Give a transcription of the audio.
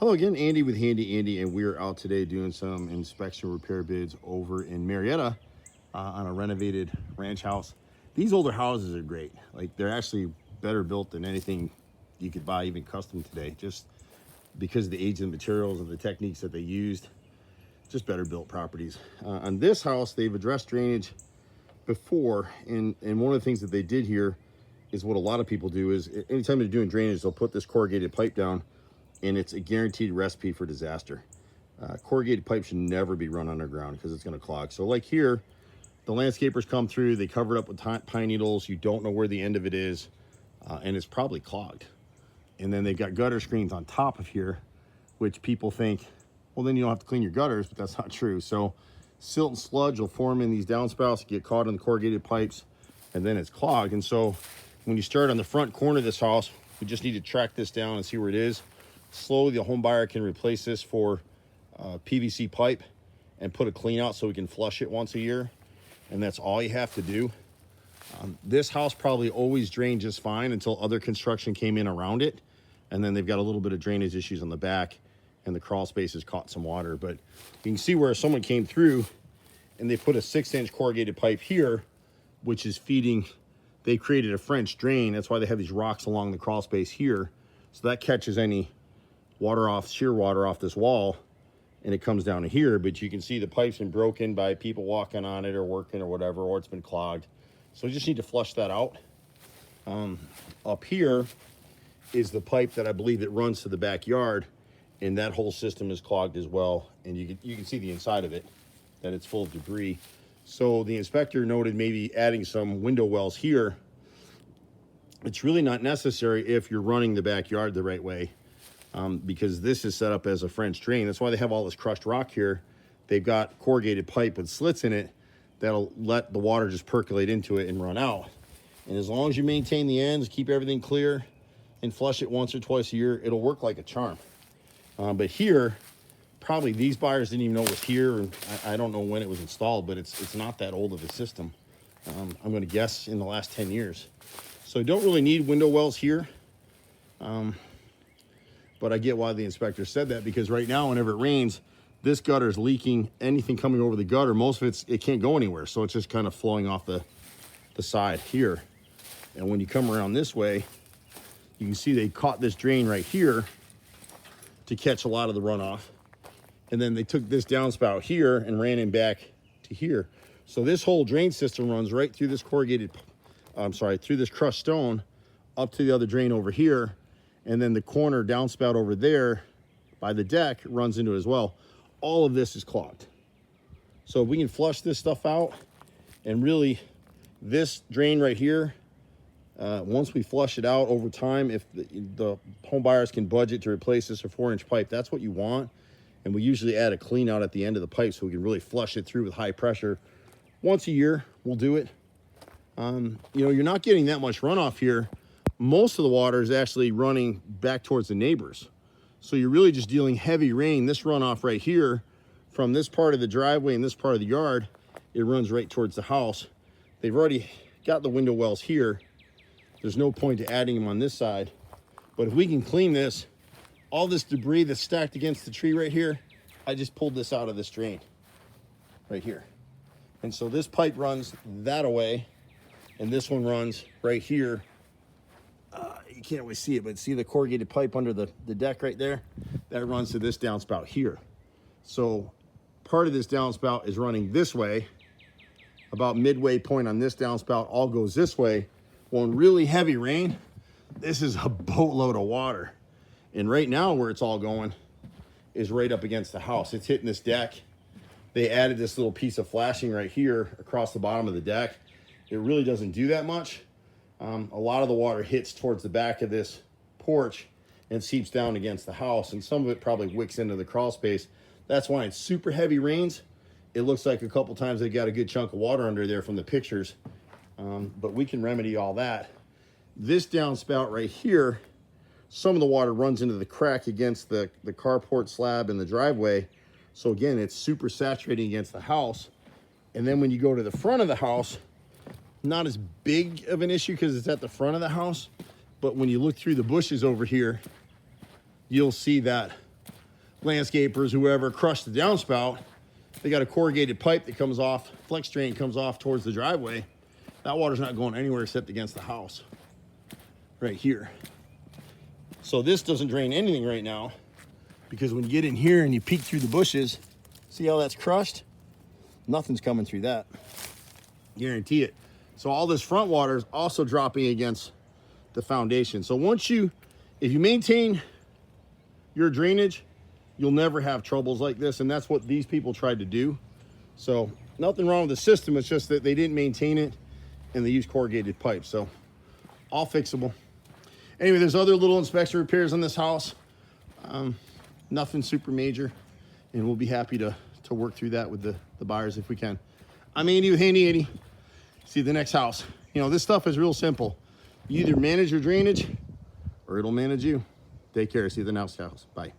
Hello again, Andy with Handy Andy, and we're out today doing some inspection repair bids over in Marietta on a renovated ranch house. These older houses are great. Like, they're actually better built than anything you could buy even custom today, just because of the age of the materials and the techniques that they used. Just better built properties. On this house, they've addressed drainage before, and one of the things that they did here is what a lot of people do is anytime they're doing drainage, they'll put this corrugated pipe down, and it's a guaranteed recipe for disaster. Corrugated pipe should never be run underground because it's going to clog. So like here, the landscapers come through, they cover it up with pine needles. You don't know where the end of it is, and it's probably clogged. And then they've got gutter screens on top of here, which people think, well, then you don't have to clean your gutters, but that's not true. So silt and sludge will form in these downspouts, get caught in the corrugated pipes, and then it's clogged. And so when you start on the front corner of this house, we just need to track this down and see where it is. Slowly, the home buyer can replace this for PVC pipe and put a clean out so we can flush it once a year. And that's all you have to do. This house probably always drained just fine until other construction came in around it. And then they've got a little bit of drainage issues on the back, and the crawl space has caught some water. But you can see where someone came through and they put a 6-inch corrugated pipe here, which is feeding. They created a French drain. That's why they have these rocks along the crawl space here. So that catches any water off, shear water off this wall, and it comes down to here. But you can see the pipe's been broken by people walking on it or working or whatever, or it's been clogged. So we just need to flush that out. Up here is the pipe that I believe it runs to the backyard, and that whole system is clogged as well. And you can see the inside of it, that it's full of debris. So the inspector noted maybe adding some window wells here. It's really not necessary if you're running the backyard the right way, because this is set up as a French drain. That's why they have all this crushed rock here. They've got corrugated pipe with slits in it that'll let the water just percolate into it and run out. And as long as you maintain the ends, keep everything clear, and flush it once or twice a year, it'll work like a charm. But here, probably these buyers didn't even know it was here. And I don't know when it was installed, but it's not that old of a system. I'm going to guess in the last 10 years. So you don't really need window wells here. But I get why the inspector said that, because right now, whenever it rains, this gutter is leaking. Anything coming over the gutter, most of it can't go anywhere. So it's just kind of flowing off the side here. And when you come around this way, you can see they caught this drain right here to catch a lot of the runoff. And then they took this downspout here and ran him back to here. So this whole drain system runs right through this through this crushed stone up to the other drain over here. And then the corner downspout over there by the deck runs into it as well. All of this is clogged. So if we can flush this stuff out, and really this drain right here, once we flush it out over time, if the home buyers can budget to replace this with 4-inch pipe, that's what you want. And we usually add a clean out at the end of the pipe so we can really flush it through with high pressure. Once a year, we'll do it. You're not getting that much runoff here. Most of the water is actually running back towards the neighbors. So you're really just dealing heavy rain. This runoff right here from this part of the driveway and this part of the yard, it runs right towards the house. They've already got the window wells here. There's no point to adding them on this side. But if we can clean this, all this debris that's stacked against the tree right here, I just pulled this out of this drain right here. And so this pipe runs that away, and this one runs right here. You can't really see it, but see the corrugated pipe under the deck right there? That runs to this downspout here. So part of this downspout is running this way. About midway point on this downspout all goes this way. Well, in really heavy rain, this is a boatload of water. And right now where it's all going is right up against the house. It's hitting this deck. They added this little piece of flashing right here across the bottom of the deck. It really doesn't do that much. A lot of the water hits towards the back of this porch and seeps down against the house, and some of it probably wicks into the crawl space. That's why in super heavy rains, it looks like a couple times they got a good chunk of water under there from the pictures. But we can remedy all that. This downspout right here, some of the water runs into the crack against the carport slab in the driveway. So again, it's super saturating against the house. And then when you go to the front of the house, not as big of an issue because it's at the front of the house, but when you look through the bushes over here, you'll see that landscapers, whoever, crush the downspout, they got a corrugated pipe that comes off, flex drain comes off towards the driveway. That water's not going anywhere except against the house right here. So this doesn't drain anything right now, because when you get in here and you peek through the bushes, see how that's crushed? Nothing's coming through that. Guarantee it. So all this front water is also dropping against the foundation. So if you maintain your drainage, you'll never have troubles like this. And that's what these people tried to do. So nothing wrong with the system. It's just that they didn't maintain it and they used corrugated pipe. So all fixable. Anyway, there's other little inspection repairs on this house. Nothing super major. And we'll be happy to work through that with the buyers if we can. I'm Andy with HandyANdy. See you at the next house. You know, this stuff is real simple. You either manage your drainage or it'll manage you. Take care. See you at the next house. Bye.